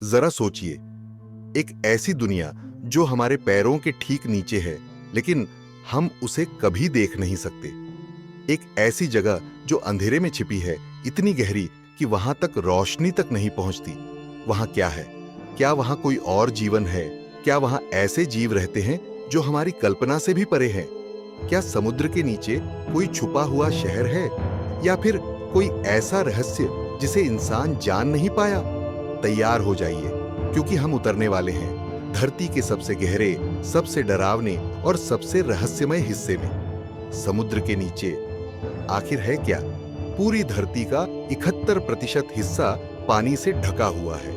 जरा सोचिए, एक ऐसी दुनिया जो हमारे पैरों के ठीक नीचे है, लेकिन हम उसे कभी देख नहीं सकते। एक ऐसी जगह जो अंधेरे में छिपी है, इतनी गहरी कि वहां तक रोशनी तक नहीं पहुंचती। वहां क्या है? क्या वहां कोई और जीवन है? क्या वहां ऐसे जीव रहते हैं जो हमारी कल्पना से भी परे हैं? क्या समुद्र के नीचे कोई छुपा हुआ शहर है, या फिर कोई ऐसा रहस्य जिसे इंसान जान नहीं पाया? तैयार हो जाइए, क्योंकि हम उतरने वाले हैं धरती के सबसे गहरे, सबसे डरावने और सबसे रहस्यमय हिस्से में। समुद्र के नीचे आखिर है क्या? पूरी धरती का 71% हिस्सा पानी से ढका हुआ है,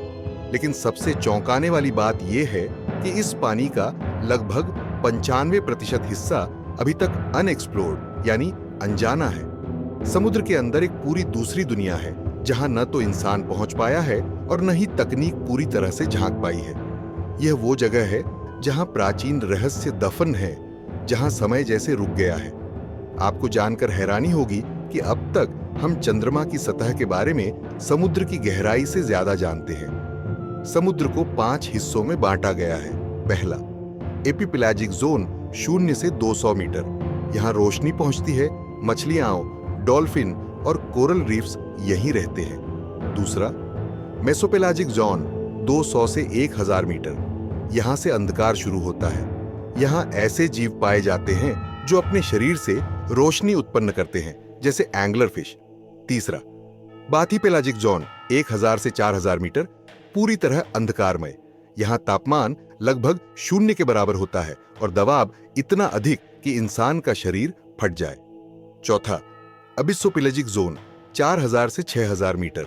लेकिन सबसे चौंकाने वाली बात यह है कि इस पानी का लगभग 95% हिस्सा अभी तक अनएक्सप्लोर्ड यानी अनजाना है। समुद्र के अंदर एक पूरी दूसरी दुनिया है, जहां न तो इंसान पहुंच पाया है और न ही तकनीक पूरी तरह से झांक पाई है। यह वो जगह है जहां प्राचीन रहस्य दफन है, जहां समय जैसे रुक गया है। आपको जानकर हैरानी होगी कि अब तक हम चंद्रमा की सतह के बारे में समुद्र की गहराई से ज्यादा जानते हैं। समुद्र को 5 हिस्सों में बांटा गया है। पहला, एपिपेलाजिक जोन 0 से 200 मीटर। यहां रोशनी पहुंचती है, मछलियां, डॉल्फिन और कोरल रीफ्स यहीं रहते हैं। दूसरा, मेसोपेलाजिक जोन 200 से 1000 मीटर। यहां से अंधकार शुरू होता है। यहां ऐसे जीव पाए जाते हैं जो अपने शरीर से रोशनी उत्पन्न करते हैं, जैसे एंगलर फिश। तीसरा, बाथीपेलाजिक जोन 1000 से 4000 मीटर, पूरी तरह अंधकारमय। यहां तापमान लगभग 0 के बराबर होता है और दबाव इतना अधिक कि इंसान का शरीर फट जाए। चौथा, अबिस्सोपेलाजिक जोन 4000 से 6000 मीटर।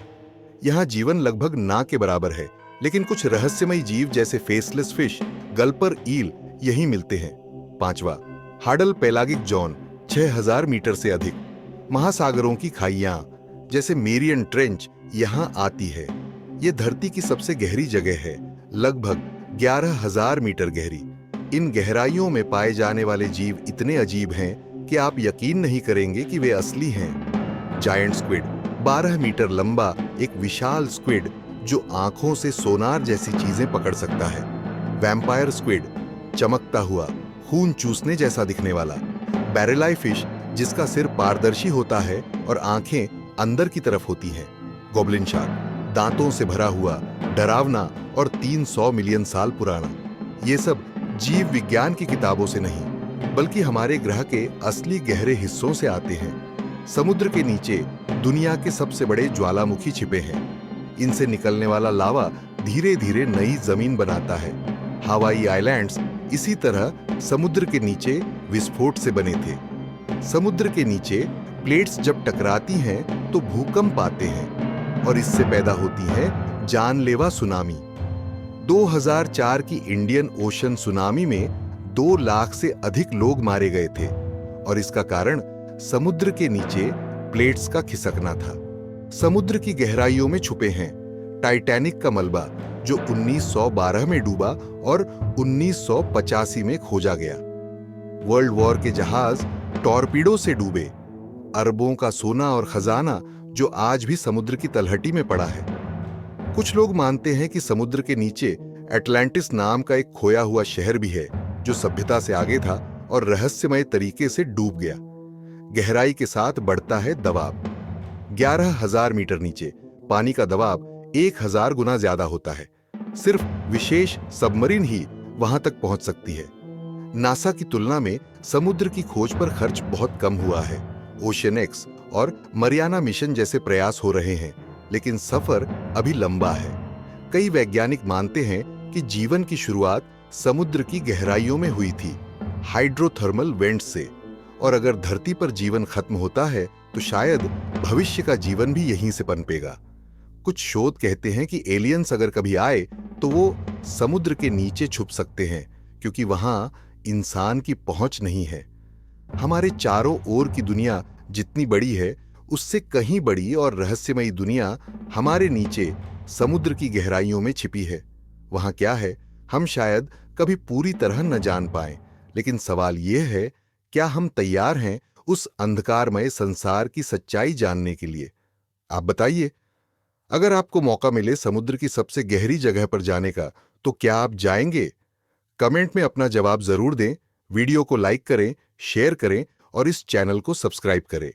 यहां जीवन लगभग ना के बराबर है, लेकिन कुछ रहस्यमय जीव जैसे फेसलेस फिश, गल्पर ईल यहीं मिलते हैं। पांचवा, हाडल पेलागिक जोन 6000 मीटर से अधिक। महासागरों की खाइयां जैसे मेरियन ट्रेंच यहां आती है। यह धरती की सबसे गहरी जगह है, लगभग 11000 मीटर गहरी। इन गहराइयों में पाए जाने वाले जीव इतने अजीब हैं कि आप यकीन नहीं करेंगे कि वे असली हैं। जायंट स्क्विड, 12 मीटर लंबा एक विशाल स्क्विड जो आंखों से सोनार जैसी चीजें पकड़ सकता है। वैम्पायर स्क्विड, चमकता हुआ, खून चूसने जैसा दिखने वाला। बैरेलाई फिश, जिसका सिर पारदर्शी होता है और आंखें अंदर की तरफ होती हैं। गोब्लिन शार्क, दांतों से भरा हुआ, डरावना और 300 मिलियन साल पुराना। ये सब जीव विज्ञान की किताबों से नहीं, बल्कि हमारे ग्रह के असली गहरे हिस्सों से आते हैं। समुद्र के नीचे दुनिया के सबसे बड़े ज्वालामुखी छिपे हैं। इनसे निकलने वाला लावा धीरे धीरे नई जमीन बनाता है। हवाई आइलैंड्स इसी तरह समुद्र के नीचे विस्फोट से बने थे। समुद्र के नीचे प्लेट्स जब टकराती हैं तो भूकंप आते हैं और इससे पैदा होती है जानलेवा सुनामी। 2004 की इंडियन ओशन सुनामी में 2 लाख से अधिक लोग मारे गए थे और इसका कारण समुद्र के नीचे प्लेट्स का खिसकना था। समुद्र की गहराइयों में छुपे हैं टाइटैनिक का मलबा, जो 1912 में डूबा और 1985 में खोजा गया। वर्ल्ड वॉर के जहाज टॉर्पीडो से डूबे। अरबों का सोना और खजाना जो आज भी समुद्र की तलहटी में पड़ा है। कुछ लोग मानते हैं कि समुद्र के नीचे एटलांटिस नाम का एक खोया हुआ शहर भी है, जो सभ्यता से आगे था और रहस्यमय तरीके से डूब गया। गहराई के साथ बढ़ता है दबाव। 11000 मीटर नीचे पानी का दबाव 1000 गुना ज्यादा होता है। सिर्फ विशेष सबमरीन ही वहां तक पहुंच सकती है। नासा की तुलना में समुद्र की खोज पर खर्च बहुत कम हुआ है। ओशन एक्स और मरियाना मिशन जैसे प्रयास हो रहे हैं, लेकिन सफर अभी लंबा है। कई वैज्ञानिक मानते हैं कि जीवन की शुरुआत समुद्र की गहराइयों में हुई थी, हाइड्रोथर्मल वेंट्स से। और अगर धरती पर जीवन खत्म होता है तो शायद भविष्य का जीवन भी यहीं से पनपेगा। कुछ शोध कहते हैं कि एलियंस अगर कभी आए तो वो समुद्र के नीचे छुप सकते हैं, क्योंकि वहां इंसान की पहुंच नहीं है। हमारे चारों ओर की दुनिया जितनी बड़ी है, उससे कहीं बड़ी और रहस्यमयी दुनिया हमारे नीचे समुद्र की गहराइयों में छिपी है। वहां क्या है, हम शायद कभी पूरी तरह न जान पाएं, लेकिन सवाल यह है, क्या हम तैयार हैं उस अंधकारमय संसार की सच्चाई जानने के लिए? आप बताइए। अगर आपको मौका मिले समुद्र की सबसे गहरी जगह पर जाने का, तो क्या आप जाएंगे? कमेंट में अपना जवाब जरूर दें, वीडियो को लाइक करें, शेयर करें और इस चैनल को सब्सक्राइब करें।